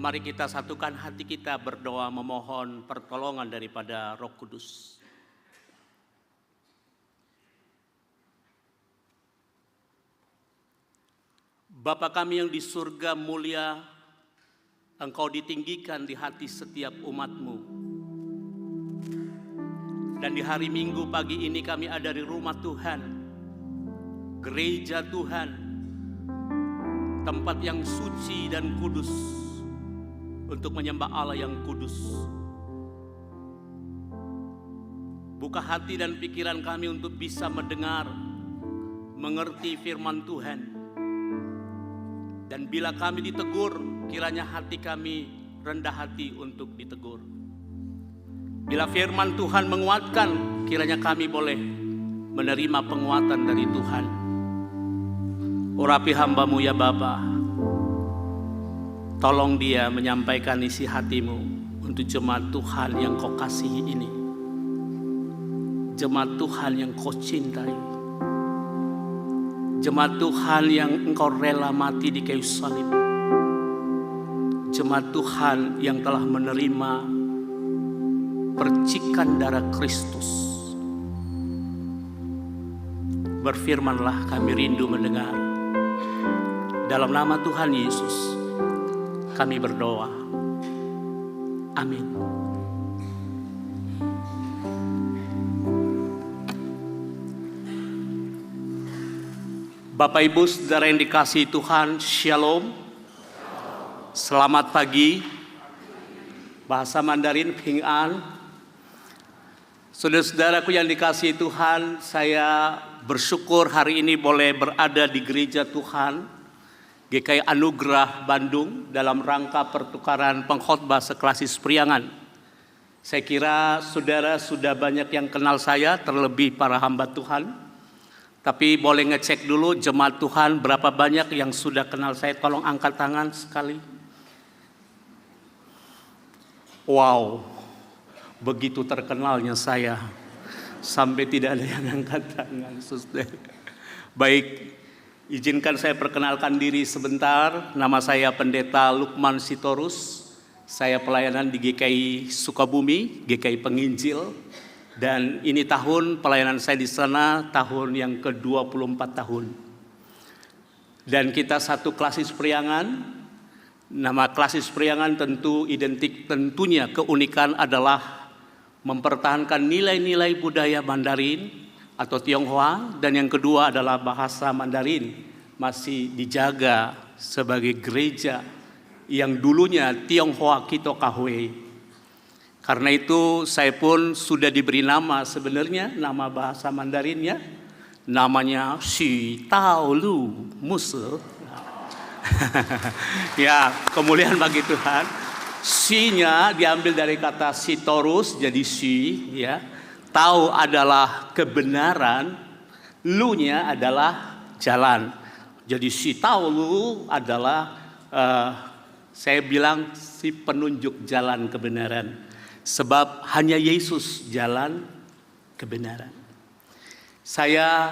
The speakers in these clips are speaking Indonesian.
Mari kita satukan hati kita berdoa memohon pertolongan daripada Roh Kudus. Bapa kami yang di surga mulia, Engkau ditinggikan di hati setiap umat-Mu. Dan di hari Minggu pagi ini kami ada di rumah Tuhan, gereja Tuhan, tempat yang suci dan kudus untuk menyembah Allah yang kudus. Buka hati dan pikiran kami untuk bisa mendengar, mengerti firman Tuhan. Dan bila kami ditegur, kiranya hati kami rendah hati untuk ditegur. Bila firman Tuhan menguatkan, kiranya kami boleh menerima penguatan dari Tuhan. Urapi hamba-Mu ya Bapa. Tolong dia menyampaikan isi hati-Mu untuk jemaat Tuhan yang Kau kasihi ini. Jemaat Tuhan yang Kau cintai. Jemaat Tuhan yang Engkau rela mati di kayu salib. Jemaat Tuhan yang telah menerima percikan darah Kristus. Berfirmanlah, kami rindu mendengar. Dalam nama Tuhan Yesus kami berdoa. Amin. Bapak Ibu Saudara yang dikasihi Tuhan, Shalom. Selamat pagi. Bahasa Mandarin Ping An. Saudara-saudaraku yang dikasihi Tuhan, saya bersyukur hari ini boleh berada di gereja Tuhan GKI Anugerah Bandung dalam rangka pertukaran pengkhotbah seklasis Priangan. Saya kira saudara sudah banyak yang kenal saya, terlebih para hamba Tuhan. Tapi boleh ngecek dulu jemaat Tuhan berapa banyak yang sudah kenal saya. Tolong angkat tangan sekali. Wow, begitu terkenalnya saya sampai tidak ada yang angkat tangan, saudara. Baik. Izinkan saya perkenalkan diri sebentar. Nama saya Pendeta Lukman Sitorus. Saya pelayanan di GKI Sukabumi, GKI Penginjil. Dan ini tahun pelayanan saya di sana tahun yang ke-24 tahun. Dan kita satu klasis Priangan. Nama klasis Priangan tentu identik, tentunya keunikan adalah mempertahankan nilai-nilai budaya Mandarin atau Tionghoa, dan yang kedua adalah bahasa Mandarin masih dijaga sebagai gereja yang dulunya Tionghoa Kito Kahwe. Karena itu saya pun sudah diberi nama sebenarnya, nama bahasa Mandarinnya namanya Xu Tao Lu Muse. Ya, kemuliaan bagi Tuhan. Xi-nya diambil dari kata Sitorus jadi Xi, ya. Tahu adalah kebenaran, lu-nya adalah jalan. Jadi si tahu lu adalah saya bilang si penunjuk jalan kebenaran. Sebab hanya Yesus jalan kebenaran. Saya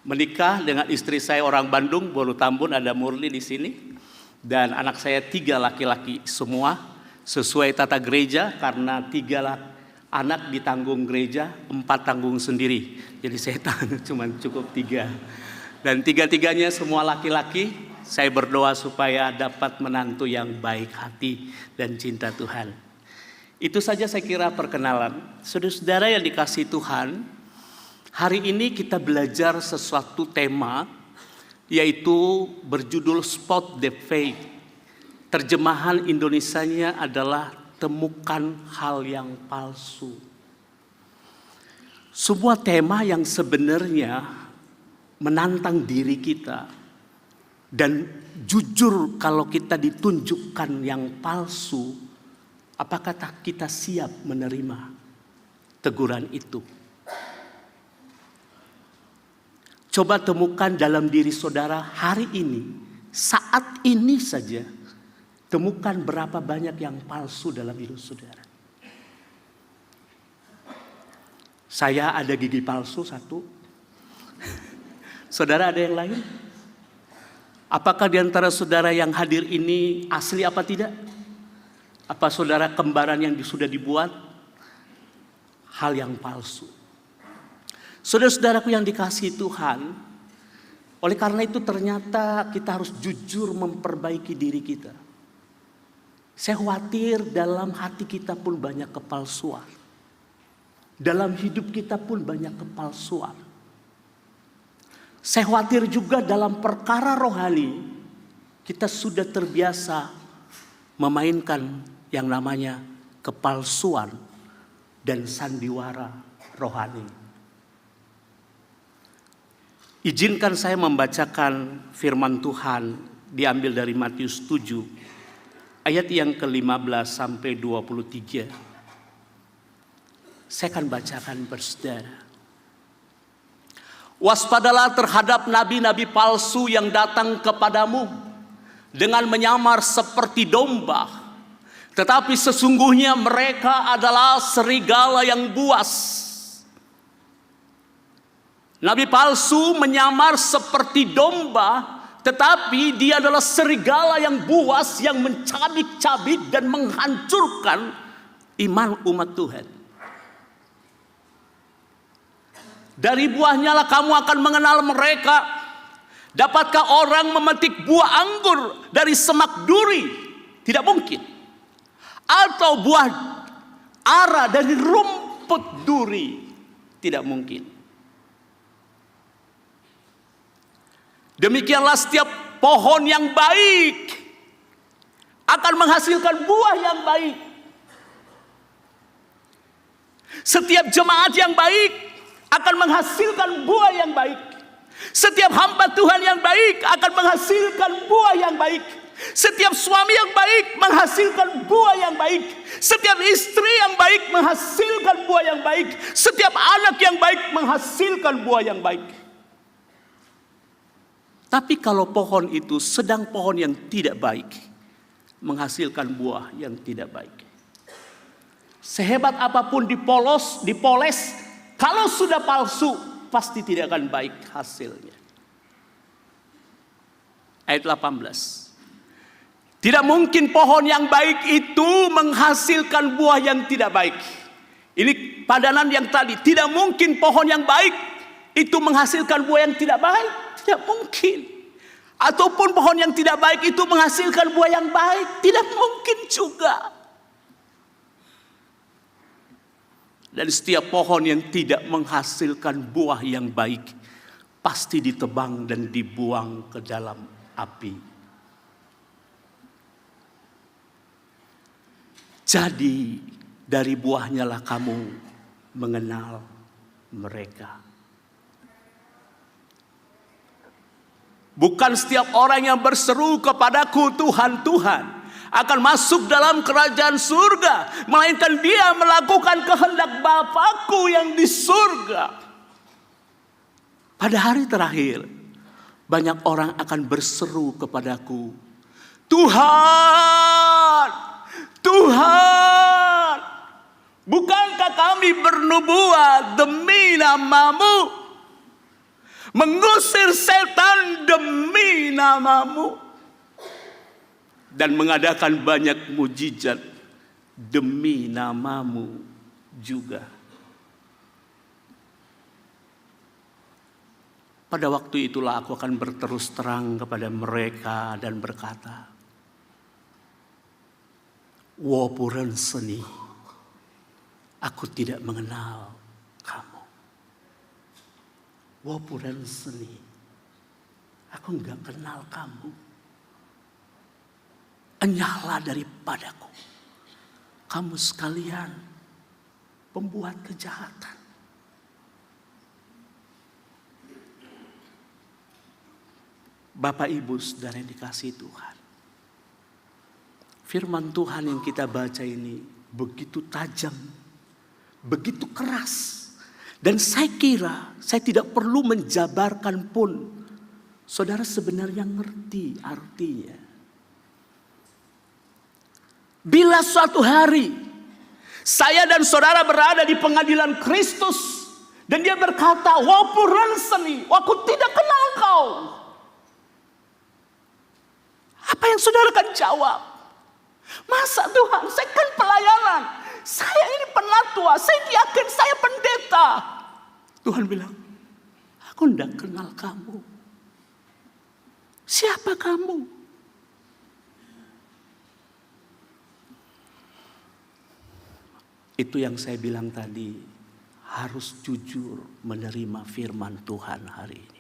menikah dengan istri saya orang Bandung, Bolu Tambun, ada Murli di sini. Dan anak saya 3 laki-laki semua sesuai tata gereja, karena 3 anak ditanggung gereja, 4 tanggung sendiri. Jadi saya cuma cukup 3. Dan 3-tiganya semua laki-laki. Saya berdoa supaya dapat menantu yang baik hati dan cinta Tuhan. Itu saja saya kira perkenalan. Saudara-saudara yang dikasihi Tuhan, hari ini kita belajar sesuatu tema, yaitu berjudul Spot the Faith. Terjemahan Indonesianya adalah temukan hal yang palsu. Sebuah tema yang sebenarnya menantang diri kita. Dan jujur kalau kita ditunjukkan yang palsu, apakah kita siap menerima teguran itu? Coba temukan dalam diri saudara hari ini, saat ini saja. Temukan berapa banyak yang palsu dalam hidup saudara. Saya ada gigi palsu 1. Saudara ada yang lain? Apakah di antara saudara yang hadir ini asli apa tidak? Apa saudara kembaran yang sudah dibuat? Hal yang palsu. Saudara-saudaraku yang dikasihi Tuhan, oleh karena itu ternyata kita harus jujur memperbaiki diri kita. Saya khawatir dalam hati kita pun banyak kepalsuan. Dalam hidup kita pun banyak kepalsuan. Saya khawatir juga dalam perkara rohani kita sudah terbiasa memainkan yang namanya kepalsuan dan sandiwara rohani. Izinkan saya membacakan firman Tuhan diambil dari Matius 7 ayat yang ke-15 sampai 23. Saya akan bacakan bersaudara. Waspadalah terhadap nabi-nabi palsu yang datang kepadamu dengan menyamar seperti domba, tetapi sesungguhnya mereka adalah serigala yang buas. Nabi palsu menyamar seperti domba, tetapi dia adalah serigala yang buas yang mencabik-cabik dan menghancurkan iman umat Tuhan. Dari buahnya lah kamu akan mengenal mereka. Dapatkah orang memetik buah anggur dari semak duri? Tidak mungkin. Atau buah ara dari rumput duri? Tidak mungkin. Demikianlah setiap pohon yang baik akan menghasilkan buah yang baik. Setiap jemaat yang baik akan menghasilkan buah yang baik. Setiap hamba Tuhan yang baik akan menghasilkan buah yang baik. Setiap suami yang baik menghasilkan buah yang baik. Setiap istri yang baik menghasilkan buah yang baik. Setiap anak yang baik menghasilkan buah yang baik. Tapi kalau pohon itu sedang pohon yang tidak baik, menghasilkan buah yang tidak baik. Sehebat apapun dipoles, kalau sudah palsu, pasti tidak akan baik hasilnya. Ayat 18. Tidak mungkin pohon yang baik itu menghasilkan buah yang tidak baik. Ini padanan yang tadi. Tidak mungkin pohon yang baik itu menghasilkan buah yang tidak baik. Tidak mungkin. Ataupun pohon yang tidak baik itu menghasilkan buah yang baik. Tidak mungkin juga. Dan setiap pohon yang tidak menghasilkan buah yang baik pasti ditebang dan dibuang ke dalam api. Jadi dari buahnya lah kamu mengenal mereka. Bukan setiap orang yang berseru kepadaku Tuhan, Tuhan akan masuk dalam kerajaan surga, melainkan dia melakukan kehendak Bapa-Ku yang di surga. Pada hari terakhir, banyak orang akan berseru kepadaku, Tuhan, Tuhan, bukankah kami bernubuat demi nama-Mu, mengusir setan demi nama-Mu, dan mengadakan banyak mujizat demi nama-Mu juga. Pada waktu itulah aku akan berterus terang kepada mereka dan berkata, Wopuren seni, aku tidak mengenal kamu. Wopuren seni, aku enggak kenal kamu. Enyahlah daripadaku, kamu sekalian pembuat kejahatan. Bapak Ibu saudara yang dikasihi Tuhan, firman Tuhan yang kita baca ini begitu tajam, begitu keras. Dan saya kira saya tidak perlu menjabarkan pun, saudara sebenarnya ngerti artinya. Bila suatu hari saya dan saudara berada di pengadilan Kristus dan dia berkata, Wopuren seni, aku tidak kenal kau. Apa yang saudara akan jawab? Masa Tuhan, saya kan pelayanan. Saya ini penatua, saya yakin saya pendeta. Tuhan bilang, aku tidak kenal kamu. Siapa kamu? Itu yang saya bilang tadi, harus jujur menerima firman Tuhan hari ini.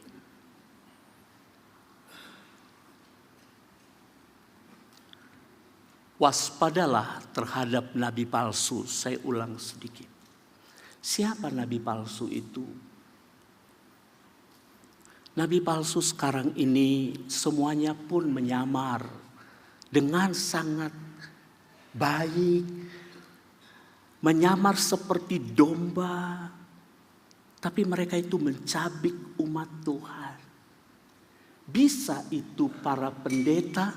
Waspadalah terhadap nabi palsu. Saya ulang sedikit. Siapa nabi palsu itu? Nabi palsu sekarang ini semuanya pun menyamar dengan sangat baik. Menyamar seperti domba. Tapi mereka itu mencabik umat Tuhan. Bisa itu para pendeta,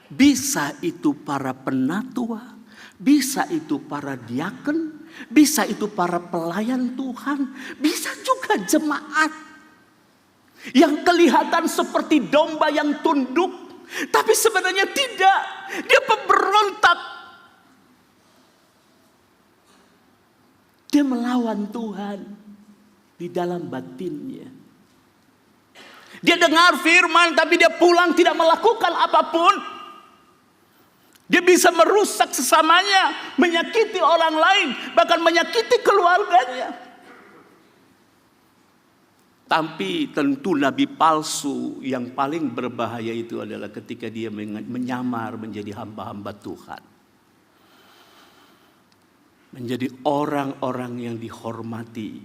bisa itu para penatua, bisa itu para diaken, bisa itu para pelayan Tuhan, bisa juga jemaat yang kelihatan seperti domba yang tunduk, tapi sebenarnya tidak. Dia pemberontak. Dia melawan Tuhan di dalam batinnya. Dia dengar firman tapi dia pulang tidak melakukan apapun. Dia bisa merusak sesamanya, menyakiti orang lain, bahkan menyakiti keluarganya. Tapi tentu nabi palsu yang paling berbahaya itu adalah ketika dia menyamar menjadi hamba-hamba Tuhan. Menjadi orang-orang yang dihormati,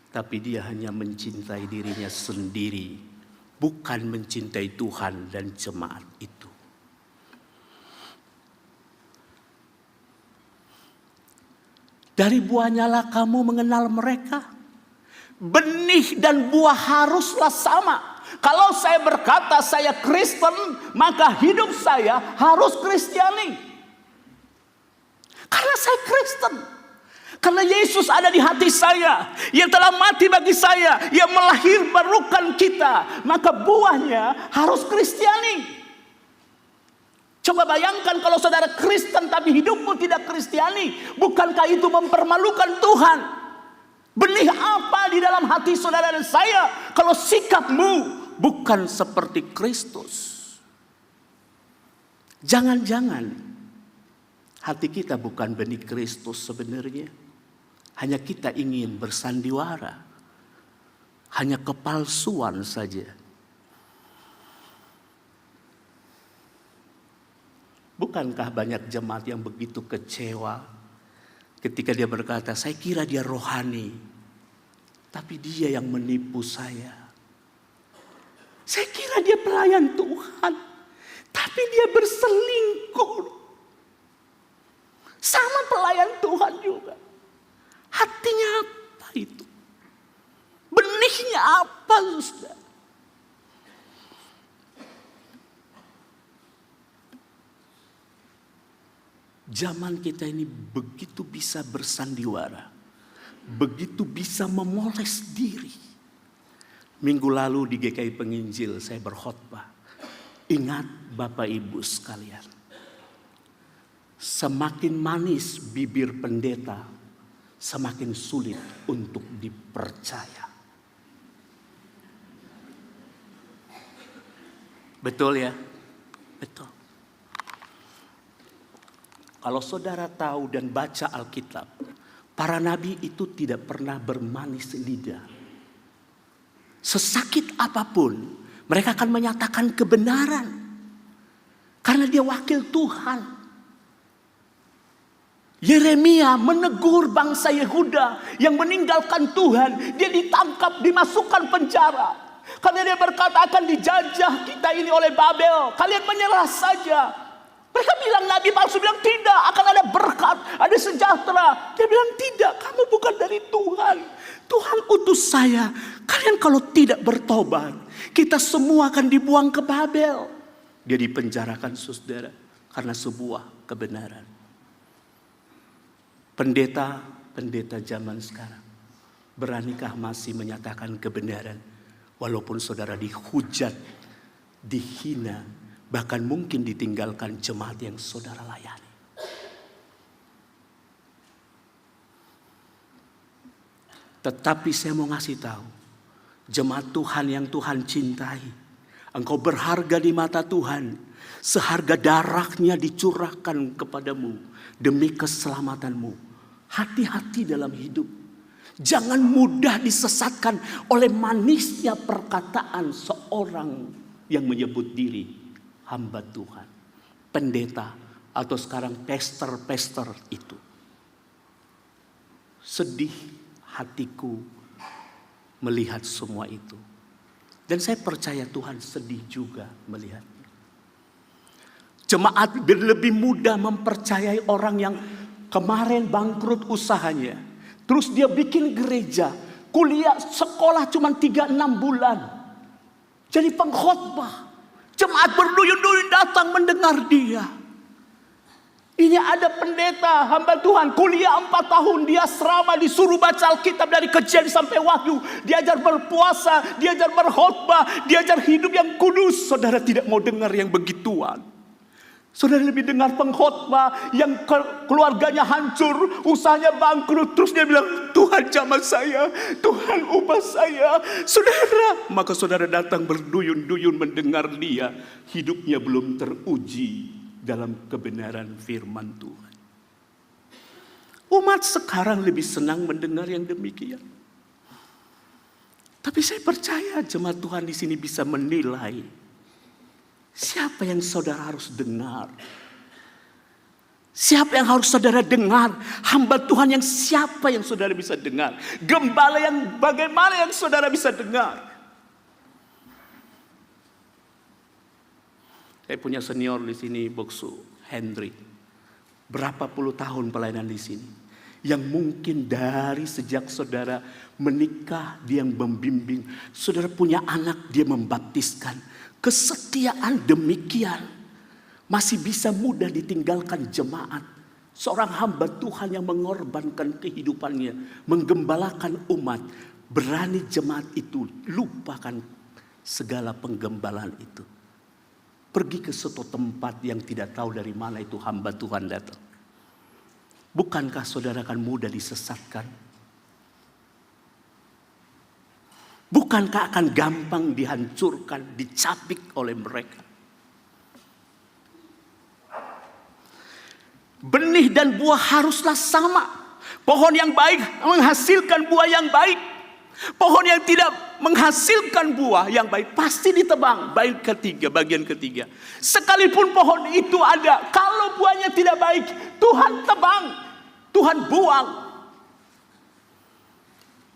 tapi dia hanya mencintai dirinya sendiri, bukan mencintai Tuhan dan jemaat itu. Dari buahnya lah kamu mengenal mereka. Benih dan buah haruslah sama. Kalau saya berkata saya Kristen, maka hidup saya harus Kristiani. Karena saya Kristen. Karena Yesus ada di hati saya. Yang telah mati bagi saya. Yang melahirkan kita. Maka buahnya harus Kristiani. Coba bayangkan kalau saudara Kristen tapi hidupmu tidak Kristiani. Bukankah itu mempermalukan Tuhan? Benih apa di dalam hati saudara dan saya kalau sikapmu bukan seperti Kristus? Jangan-jangan hati kita bukan benih Kristus sebenarnya. Hanya kita ingin bersandiwara. Hanya kepalsuan saja. Bukankah banyak jemaat yang begitu kecewa ketika dia berkata, saya kira dia rohani, tapi dia yang menipu saya. Saya kira dia pelayan Tuhan, tapi dia berselingkuh. Sama pelayan Tuhan juga. Hatinya apa itu? Benihnya apa, saudara? Zaman kita ini begitu bisa bersandiwara. Begitu bisa memoles diri. Minggu lalu di GKI Penginjil saya berkhotbah. Ingat Bapak Ibu sekalian. Semakin manis bibir pendeta, semakin sulit untuk dipercaya. Betul ya? Betul. Kalau saudara tahu dan baca Alkitab, para nabi itu tidak pernah bermanis lidah. Sesakit apapun, mereka akan menyatakan kebenaran. Karena dia wakil Tuhan. Yeremia menegur bangsa Yehuda yang meninggalkan Tuhan. Dia ditangkap, dimasukkan penjara. Karena dia berkata akan dijajah kita ini oleh Babel. Kalian menyerah saja. Mereka bilang, nabi palsu bilang tidak, akan ada berkat, ada sejahtera. Dia bilang tidak, kamu bukan dari Tuhan. Tuhan utus saya. Kalian kalau tidak bertobat, kita semua akan dibuang ke Babel. Dia dipenjarakan saudara karena sebuah kebenaran. Pendeta zaman sekarang, beranikah masih menyatakan kebenaran? Walaupun saudara dihujat, dihina, Bahkan mungkin ditinggalkan jemaat yang saudara layani. Tetapi saya mau ngasih tahu, jemaat Tuhan yang Tuhan cintai, engkau berharga di mata Tuhan. Seharga darahnya dicurahkan kepadamu demi keselamatanmu. Hati-hati dalam hidup. Jangan mudah disesatkan oleh manisnya perkataan seorang yang menyebut diri hamba Tuhan, pendeta, atau sekarang pester-pester itu. Sedih hatiku melihat semua itu. Dan saya percaya Tuhan sedih juga melihatnya. Jemaat lebih mudah mempercayai orang yang kemarin bangkrut usahanya. Terus dia bikin gereja, kuliah, sekolah cuma 3-6 bulan. Jadi pengkhotbah. Jemaat berduyun-duyun datang mendengar dia. Ini ada pendeta, hamba Tuhan, kuliah 4 tahun, dia serama disuruh baca Alkitab dari kecil sampai Wahyu. Diajar berpuasa, diajar berkhotbah, diajar hidup yang kudus. Saudara tidak mau dengar yang begituan. Saudara lebih dengar pengkhotbah yang keluarganya hancur, usahanya bangkrut. Terus dia bilang, Tuhan jamah saya, Tuhan ubah saya. Saudara, maka saudara datang berduyun-duyun mendengar dia. Hidupnya belum teruji dalam kebenaran firman Tuhan. Umat sekarang lebih senang mendengar yang demikian. Tapi saya percaya jemaat Tuhan di sini bisa menilai siapa yang saudara harus dengar. Siapa yang harus saudara dengar? Hamba Tuhan yang siapa yang saudara bisa dengar? Gembala yang bagaimana yang saudara bisa dengar? Saya punya senior di sini, Boksu Henry. Berapa puluh tahun pelayanan di sini. Yang mungkin dari sejak saudara menikah dia yang membimbing. Saudara punya anak dia membaptiskan. Kesetiaan demikian masih bisa mudah ditinggalkan jemaat. Seorang hamba Tuhan yang mengorbankan kehidupannya, menggembalakan umat. Berani jemaat itu lupakan segala penggembalaan itu. Pergi ke suatu tempat yang tidak tahu dari mana itu hamba Tuhan datang. Bukankah saudara akan mudah disesatkan? Bukankah akan gampang dihancurkan, dicapik oleh mereka? Benih dan buah haruslah sama. Pohon yang baik menghasilkan buah yang baik. Pohon yang tidak menghasilkan buah yang baik pasti ditebang. Bagian ketiga. Sekalipun pohon itu ada, kalau buahnya tidak baik, Tuhan tebang, Tuhan buang.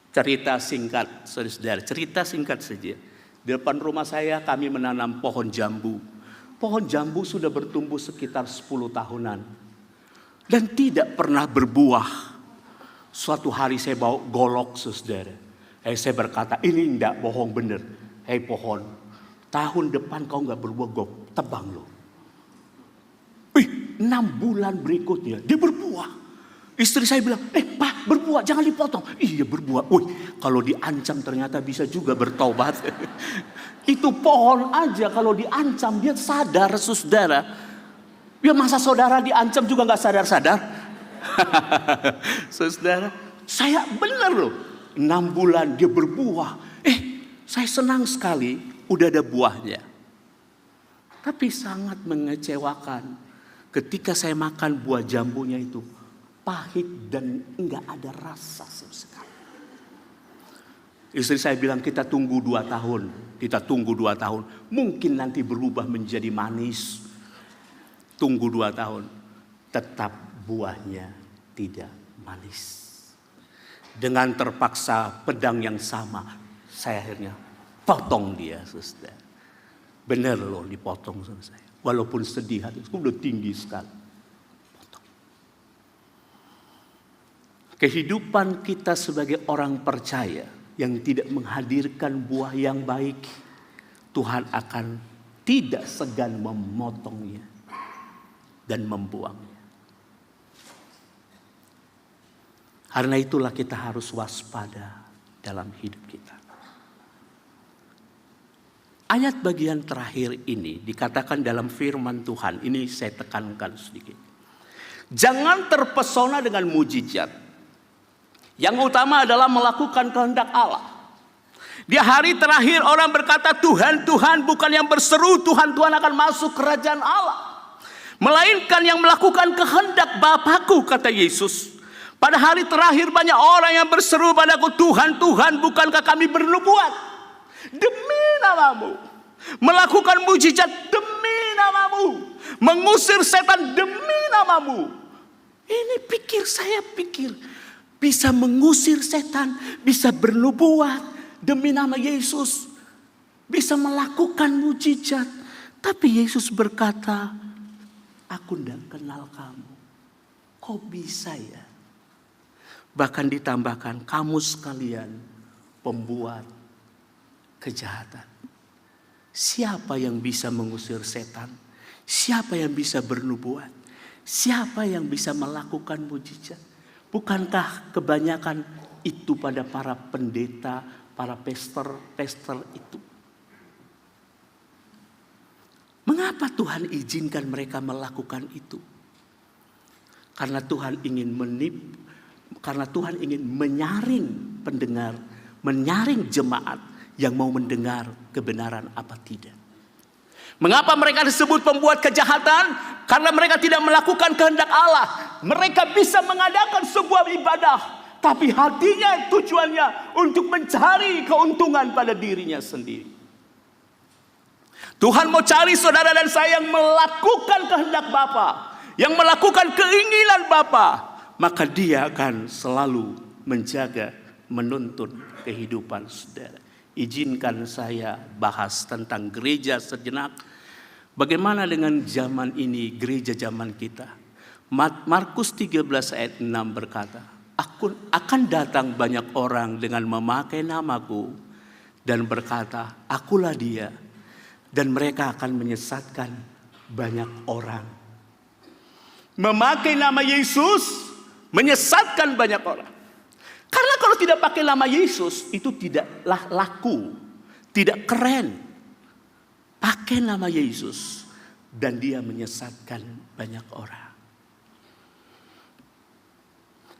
Cerita singkat, saudara, cerita singkat saja. Di depan rumah saya kami menanam pohon jambu. Pohon jambu sudah bertumbuh sekitar 10 tahunan. Dan tidak pernah berbuah. Suatu hari saya bawa golok, saudara. Saya berkata, ini enggak bohong bener. Hei pohon, tahun depan kau enggak berbuah, gue tebang lo. 6 bulan berikutnya dia berbuah. Istri saya bilang, Pak berbuah jangan dipotong. Iya berbuah. Kalau diancam ternyata bisa juga bertobat. Itu pohon aja kalau diancam dia sadar, saudara. Ya masa saudara diancam juga gak sadar-sadar. Saudara, saya benar loh. 6 bulan dia berbuah. Saya senang sekali udah ada buahnya. Tapi sangat mengecewakan ketika saya makan buah jambunya itu. Pahit dan enggak ada rasa sama sekali. Istri saya bilang kita tunggu 2 tahun. Kita tunggu 2 tahun. Mungkin nanti berubah menjadi manis. Tunggu 2 tahun. Tetap buahnya tidak manis. Dengan terpaksa pedang yang sama. Saya akhirnya potong dia. Saudara. Benar loh dipotong sama saya. Walaupun sedih hati. Udah tinggi sekali. Kehidupan kita sebagai orang percaya yang tidak menghadirkan buah yang baik, Tuhan akan tidak segan memotongnya dan membuangnya. Karena itulah kita harus waspada dalam hidup kita. Ayat bagian terakhir ini dikatakan dalam firman Tuhan. Ini saya tekankan sedikit. Jangan terpesona dengan mujizat. Yang utama adalah melakukan kehendak Allah. Di hari terakhir orang berkata, Tuhan, Tuhan, bukan yang berseru Tuhan, Tuhan akan masuk kerajaan Allah. Melainkan yang melakukan kehendak Bapakku, kata Yesus. Pada hari terakhir banyak orang yang berseru padaku, Tuhan, Tuhan, bukankah kami bernubuat demi namamu, melakukan mujizat demi namamu, mengusir setan demi namamu. Ini saya pikir bisa mengusir setan, bisa bernubuat demi nama Yesus, bisa melakukan mujizat. Tapi Yesus berkata, aku tidak kenal kamu. Kok bisa ya? Bahkan ditambahkan, kamu sekalian pembuat kejahatan. Siapa yang bisa mengusir setan? Siapa yang bisa bernubuat? Siapa yang bisa melakukan mujizat? Bukankah kebanyakan itu pada para pendeta, para pester itu? Mengapa Tuhan izinkan mereka melakukan itu? Karena Tuhan ingin karena Tuhan ingin menyaring pendengar, menyaring jemaat yang mau mendengar kebenaran apa tidak. Mengapa mereka disebut pembuat kejahatan? Karena mereka tidak melakukan kehendak Allah. Mereka bisa mengadakan sebuah ibadah, tapi hatinya, tujuannya untuk mencari keuntungan pada dirinya sendiri. Tuhan mau cari saudara dan saya yang melakukan kehendak Bapa, yang melakukan keinginan Bapa. Maka dia akan selalu menjaga, menuntun kehidupan saudara. Izinkan saya bahas tentang gereja sejenak. Bagaimana dengan zaman ini, gereja zaman kita? Markus 13 ayat 6 berkata, akan datang banyak orang dengan memakai namaku dan berkata, akulah dia. Dan mereka akan menyesatkan banyak orang. Memakai nama Yesus menyesatkan banyak orang. Karena kalau tidak pakai nama Yesus, itu tidaklah laku, tidak keren. Pakai nama Yesus dan dia menyesatkan banyak orang.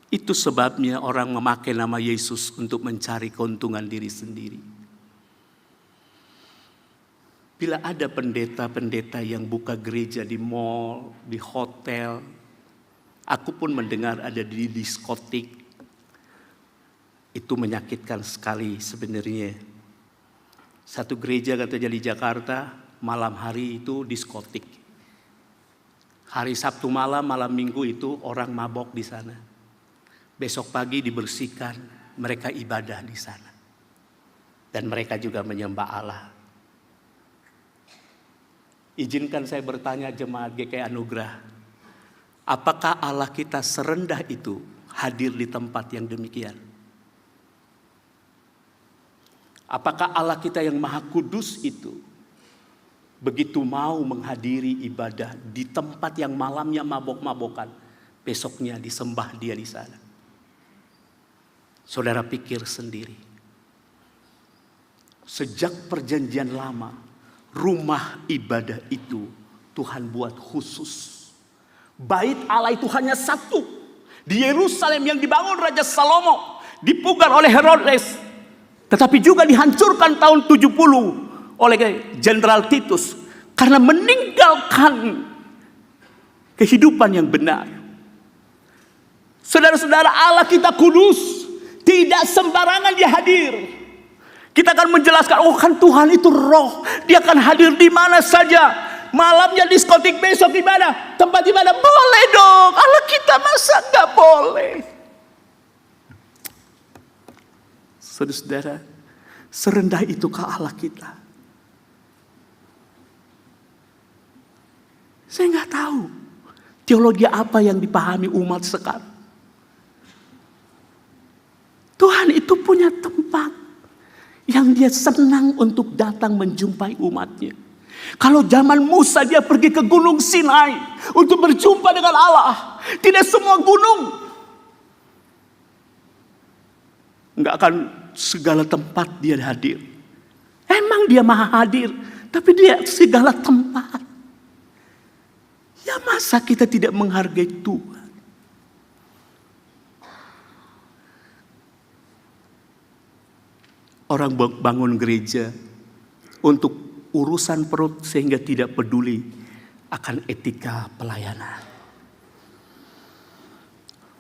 Itu sebabnya orang memakai nama Yesus untuk mencari keuntungan diri sendiri. Bila ada pendeta-pendeta yang buka gereja di mall, di hotel, aku pun mendengar ada di diskotik. Itu menyakitkan sekali sebenarnya. Satu gereja katanya di Jakarta, malam hari itu diskotik. Hari Sabtu malam, malam Minggu itu orang mabok di sana. Besok pagi dibersihkan, mereka ibadah di sana. Dan mereka juga menyembah Allah. Izinkan saya bertanya jemaat GKI Anugerah, apakah Allah kita serendah itu hadir di tempat yang demikian? Apakah Allah kita yang Maha Kudus itu begitu mau menghadiri ibadah di tempat yang malamnya mabok-mabokan, besoknya disembah dia di sana? Saudara pikir sendiri. Sejak perjanjian lama, rumah ibadah itu Tuhan buat khusus. Bait Allah itu hanya satu. Di Yerusalem yang dibangun Raja Salomo, dipugar oleh Herodes. Tetapi juga dihancurkan tahun 70 oleh Jenderal Titus. Karena meninggalkan kehidupan yang benar. Saudara-saudara, Allah kita kudus. Tidak sembarangan dia hadir. Kita akan menjelaskan, oh kan Tuhan itu roh. Dia akan hadir di mana saja. Malamnya diskotik, besok ibadah. Tempat ibadah, boleh dong. Allah kita masa gak boleh? Saudara-saudara, serendah itukah Allah kita? Saya nggak tahu teologi apa yang dipahami umat sekarang. Tuhan itu punya tempat yang dia senang untuk datang menjumpai umatnya. Kalau zaman Musa dia pergi ke Gunung Sinai untuk berjumpa dengan Allah. Tidak semua gunung, nggak akan segala tempat dia hadir. Emang dia maha hadir, tapi dia segala tempat. Ya masa kita tidak menghargai Tuhan? Orang bangun gereja untuk urusan perut sehingga tidak peduli akan etika pelayanan.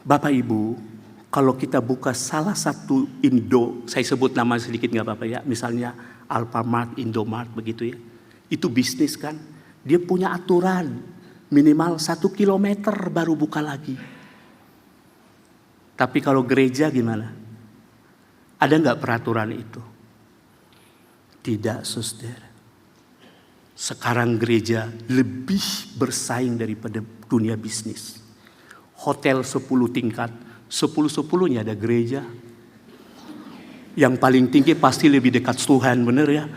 Bapak Ibu, kalau kita buka salah satu Indo, saya sebut nama sedikit nggak apa-apa ya, misalnya Alfamart, Indomart begitu ya. Itu bisnis kan, dia punya aturan minimal 1 kilometer baru buka lagi. Tapi kalau gereja gimana? Ada nggak peraturan itu? Tidak, saudara. Sekarang gereja lebih bersaing daripada dunia bisnis. Hotel 10 tingkat, 10-10-nya ada gereja. Yang paling tinggi pasti lebih dekat Tuhan, benar ya?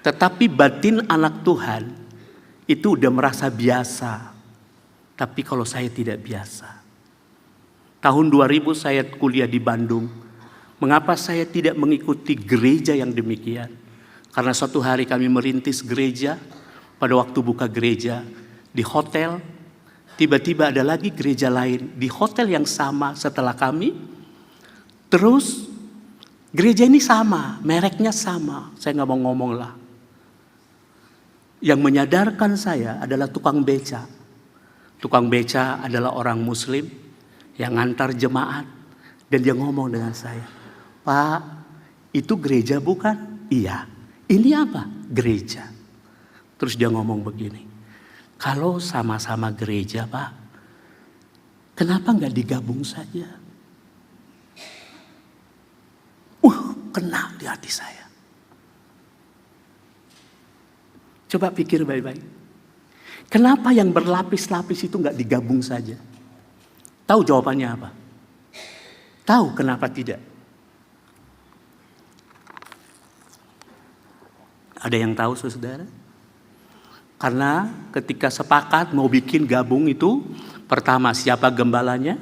Tetapi batin anak Tuhan itu udah merasa biasa. Tapi kalau saya tidak biasa. Tahun 2000 saya kuliah di Bandung. Mengapa saya tidak mengikuti gereja yang demikian? Karena suatu hari kami merintis gereja. Pada waktu buka gereja di hotel, tiba-tiba ada lagi gereja lain di hotel yang sama setelah kami. Terus gereja ini sama, mereknya sama. Saya nggak mau ngomong lah. Yang menyadarkan saya adalah tukang beca. Tukang beca adalah orang Muslim yang ngantar jemaat. Dan dia ngomong dengan saya, "Pak, itu gereja bukan?" "Iya." "Ini apa?" "Gereja." Terus dia ngomong begini, "Kalau sama-sama gereja, Pak, kenapa nggak digabung saja?" Kena di hati saya. Coba pikir baik-baik. Kenapa yang berlapis-lapis itu nggak digabung saja? Tahu jawabannya apa? Tahu kenapa tidak? Ada yang tahu, saudara? Karena ketika sepakat mau bikin gabung itu, pertama siapa gembalanya,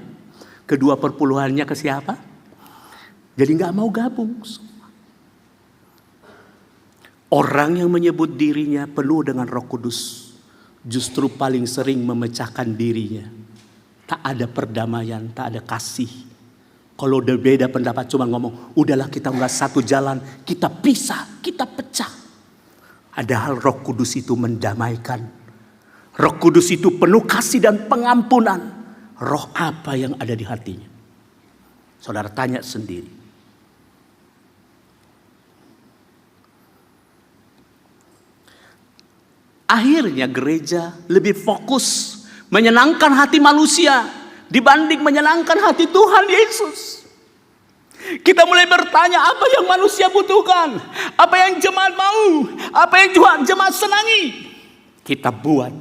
kedua perpuluhannya ke siapa? Jadi nggak mau gabung. Orang yang menyebut dirinya penuh dengan Roh Kudus justru paling sering memecahkan dirinya. Tak ada perdamaian, tak ada kasih. Kalau udah beda pendapat cuma ngomong, udahlah kita nggak satu jalan, kita pisah, kita pecah. Padahal Roh Kudus itu mendamaikan. Roh Kudus itu penuh kasih dan pengampunan. Roh apa yang ada di hatinya? Saudara tanya sendiri. Akhirnya gereja lebih fokus menyenangkan hati manusia dibanding menyenangkan hati Tuhan Yesus. Kita mulai bertanya apa yang manusia butuhkan, apa yang jemaat mau, apa yang jemaat senangi. Kita buat,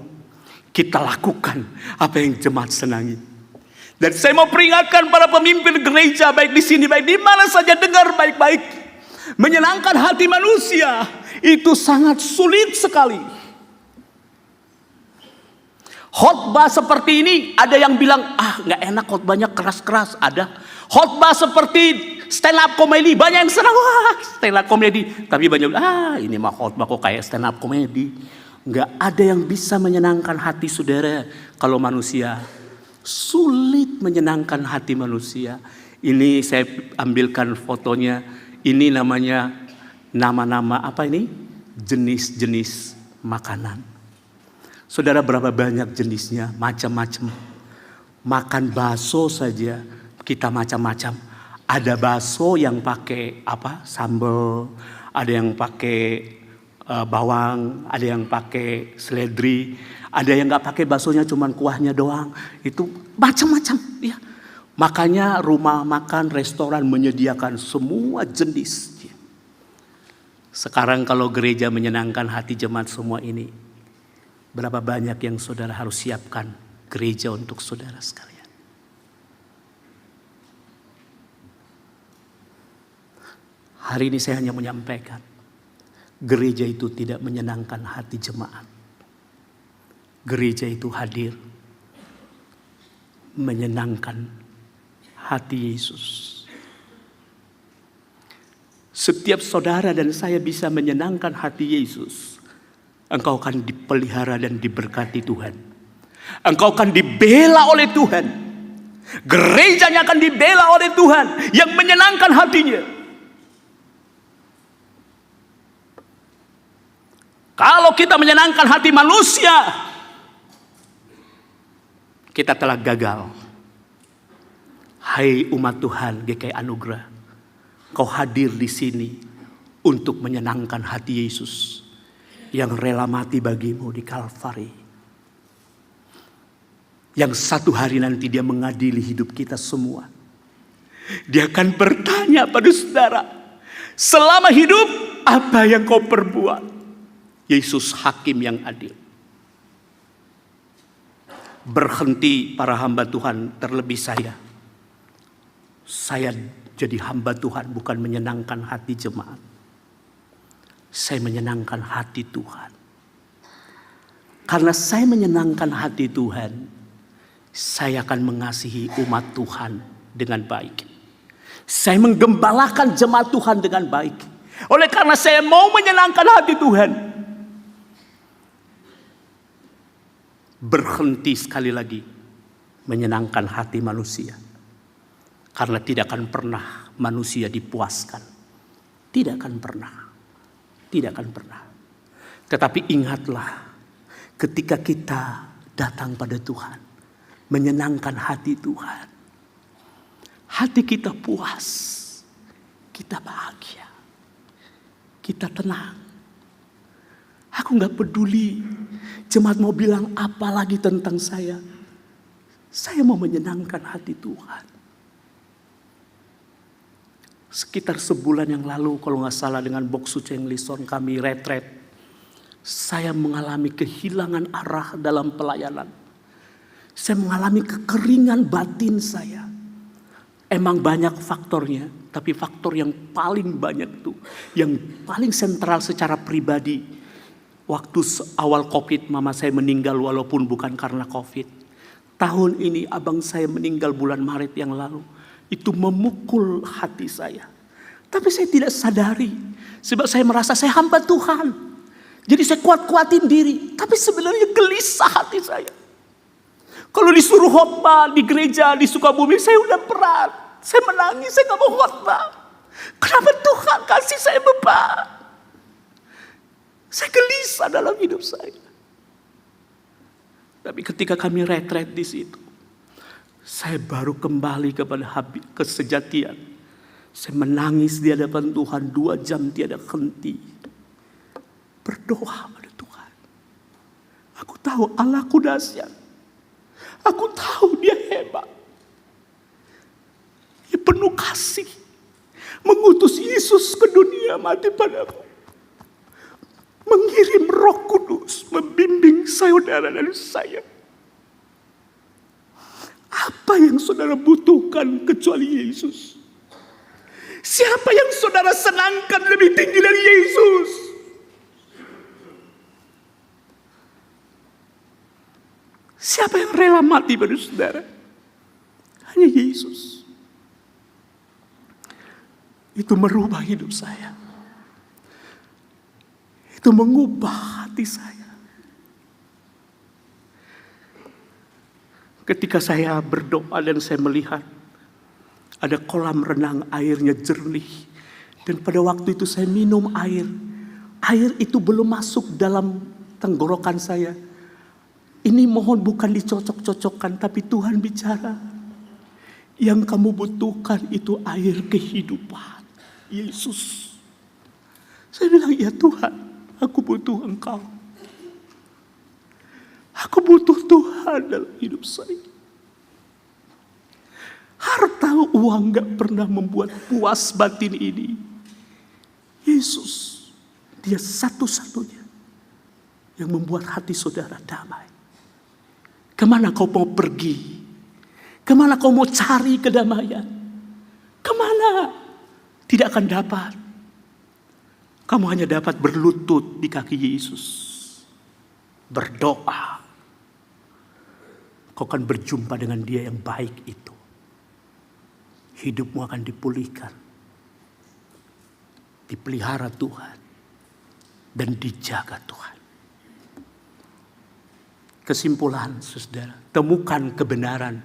kita lakukan apa yang jemaat senangi. Dan saya mau peringatkan para pemimpin gereja baik di sini baik di mana saja, dengar baik-baik. Menyenangkan hati manusia itu sangat sulit sekali. Khotbah seperti ini ada yang bilang, nggak enak khotbahnya keras-keras. Ada khotbah seperti stand up comedy, banyak yang senang, stand up comedy. Tapi banyak ini mah khotbah kok kayak stand up comedy. Nggak ada yang bisa menyenangkan hati saudara kalau manusia. Sulit menyenangkan hati manusia. Ini saya ambilkan fotonya. Ini namanya nama-nama apa ini? Jenis-jenis makanan. Saudara, berapa banyak jenisnya, macam-macam. Makan bakso saja kita macam-macam. Ada bakso yang pakai sambal, ada yang pakai bawang, ada yang pakai seledri, ada yang nggak pakai baksonya cuman kuahnya doang. Itu macam-macam ya. Makanya rumah makan, restoran menyediakan semua jenis. Sekarang kalau gereja menyenangkan hati jemaat semua ini, berapa banyak yang saudara harus siapkan gereja untuk saudara sekalian. Hari ini saya hanya menyampaikan, gereja itu tidak menyenangkan hati jemaat. Gereja itu hadir menyenangkan hati Yesus. Setiap saudara dan saya bisa menyenangkan hati Yesus, engkau akan dipelihara dan diberkati Tuhan. Engkau akan dibela oleh Tuhan. Gerejanya akan dibela oleh Tuhan yang menyenangkan hatinya. Kalau kita menyenangkan hati manusia, kita telah gagal. Hai umat Tuhan GKI Anugerah, kau hadir di sini untuk menyenangkan hati Yesus yang rela mati bagimu di Kalvari. Yang satu hari nanti dia mengadili hidup kita semua. Dia akan bertanya pada saudara, selama hidup apa yang kau perbuat? Yesus hakim yang adil. Berhenti para hamba Tuhan, terlebih saya. Saya jadi hamba Tuhan bukan menyenangkan hati jemaat. Saya menyenangkan hati Tuhan. Karena saya menyenangkan hati Tuhan, saya akan mengasihi umat Tuhan dengan baik. Saya menggembalakan jemaat Tuhan dengan baik. Oleh karena saya mau menyenangkan hati Tuhan, berhenti sekali lagi menyenangkan hati manusia. Karena tidak akan pernah manusia dipuaskan. Tidak akan pernah. Tidak akan pernah. Tetapi ingatlah, ketika kita datang pada Tuhan, menyenangkan hati Tuhan, hati kita puas, kita bahagia, kita tenang. Aku gak peduli jemaat mau bilang apa lagi tentang saya. Saya mau menyenangkan hati Tuhan. Sekitar sebulan yang lalu, kalau gak salah, dengan Boksu Cheng Lison kami retret. Saya mengalami kehilangan arah dalam pelayanan. Saya mengalami kekeringan batin saya. Emang banyak faktornya, tapi faktor yang paling banyak itu, yang paling sentral secara pribadi, waktu awal COVID mama saya meninggal walaupun bukan karena COVID. Tahun ini abang saya meninggal bulan Maret yang lalu. Itu memukul hati saya. Tapi saya tidak sadari. Sebab saya merasa saya hamba Tuhan. Jadi saya kuat-kuatin diri. Tapi sebenarnya gelisah hati saya. Kalau disuruh khotbah di gereja di Sukabumi, saya udah berat. Saya menangis, saya gak mau khotbah. Kenapa Tuhan kasih saya beban? Saya gelisah dalam hidup saya. Tapi ketika kami retret di situ, saya baru kembali kepada kesejatian. Saya menangis di hadapan Tuhan 2 jam tiada henti. Berdoa pada Tuhan. Aku tahu Allahku dahsyat. Aku tahu dia hebat. Dia penuh kasih. Mengutus Yesus ke dunia mati padaku. Mengirim Roh Kudus membimbing saudara dan saya. Apa yang saudara butuhkan kecuali Yesus? Siapa yang saudara senangkan lebih tinggi dari Yesus? Siapa yang rela mati pada saudara? Hanya Yesus. Itu merubah hidup saya. Itu mengubah hati saya. Ketika saya berdoa dan saya melihat ada kolam renang, airnya jernih. Dan pada waktu itu saya minum air. Air itu belum masuk dalam tenggorokan saya. Ini mohon bukan dicocok-cocokkan, tapi Tuhan bicara. Yang kamu butuhkan itu air kehidupan. Yesus. Saya bilang, ya Tuhan, aku butuh Engkau. Aku butuh Tuhan dalam hidup saya. Harta uang gak pernah membuat puas batin ini. Yesus, dia satu-satunya yang membuat hati saudara damai. Kemana kau mau pergi? Kemana kau mau cari kedamaian? Kemana? Tidak akan dapat. Kamu hanya dapat berlutut di kaki Yesus. Berdoa. Kau akan berjumpa dengan dia yang baik itu. Hidupmu akan dipulihkan. dipelihara Tuhan, dan dijaga Tuhan. Kesimpulan, saudara, temukan kebenaran,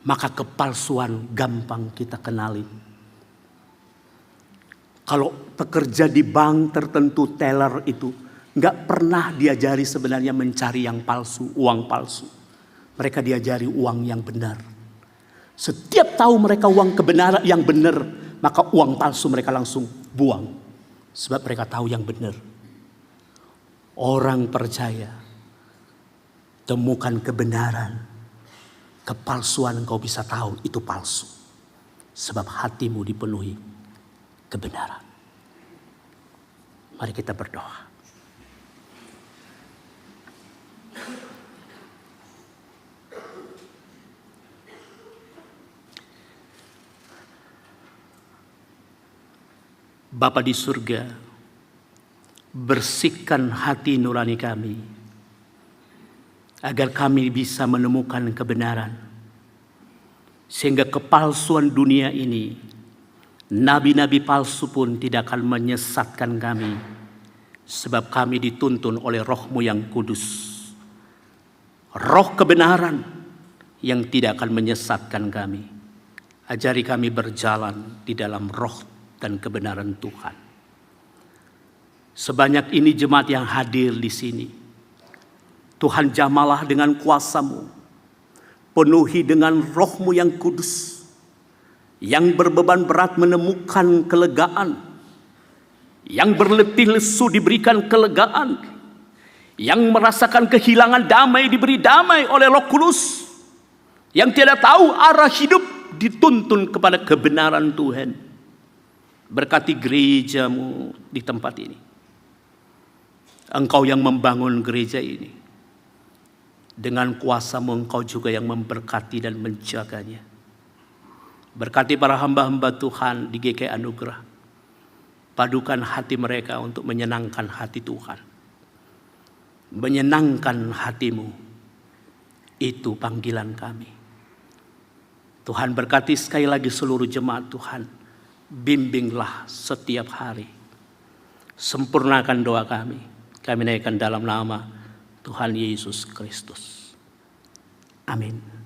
maka kepalsuan gampang kita kenalin. Kalau pekerja di bank tertentu, teller itu nggak pernah diajari sebenarnya mencari yang palsu, uang palsu. Mereka diajari uang yang benar. Setiap tahu mereka uang kebenaran yang benar, maka uang palsu mereka langsung buang. Sebab mereka tahu yang benar. Orang percaya, temukan kebenaran. Kepalsuan kau bisa tahu itu palsu. Sebab hatimu dipenuhi kebenaran. Mari kita berdoa. Bapa di surga, bersihkan hati nurani kami, agar kami bisa menemukan kebenaran. Sehingga kepalsuan dunia ini, nabi-nabi palsu pun tidak akan menyesatkan kami. Sebab kami dituntun oleh Roh-Mu yang kudus. Roh kebenaran yang tidak akan menyesatkan kami. Ajari kami berjalan di dalam roh dan kebenaran Tuhan. Sebanyak ini jemaat yang hadir di sini, Tuhan jamalah dengan kuasa-Mu, penuhi dengan Roh-Mu yang kudus, yang berbeban berat menemukan kelegaan, yang berletih lesu diberikan kelegaan, yang merasakan kehilangan damai diberi damai oleh Roh Kudus, yang tidak tahu arah hidup dituntun kepada kebenaran Tuhan. Berkati gereja-Mu di tempat ini. Engkau yang membangun gereja ini. Dengan kuasa-Mu Engkau juga yang memberkati dan menjaganya. Berkati para hamba-hamba Tuhan di GKI Anugerah. Padukan hati mereka untuk menyenangkan hati Tuhan. Menyenangkan hati-Mu. Itu panggilan kami. Tuhan berkati sekali lagi seluruh jemaat Tuhan. Bimbinglah setiap hari. Sempurnakan doa kami. Kami naikkan dalam nama Tuhan Yesus Kristus. Amin.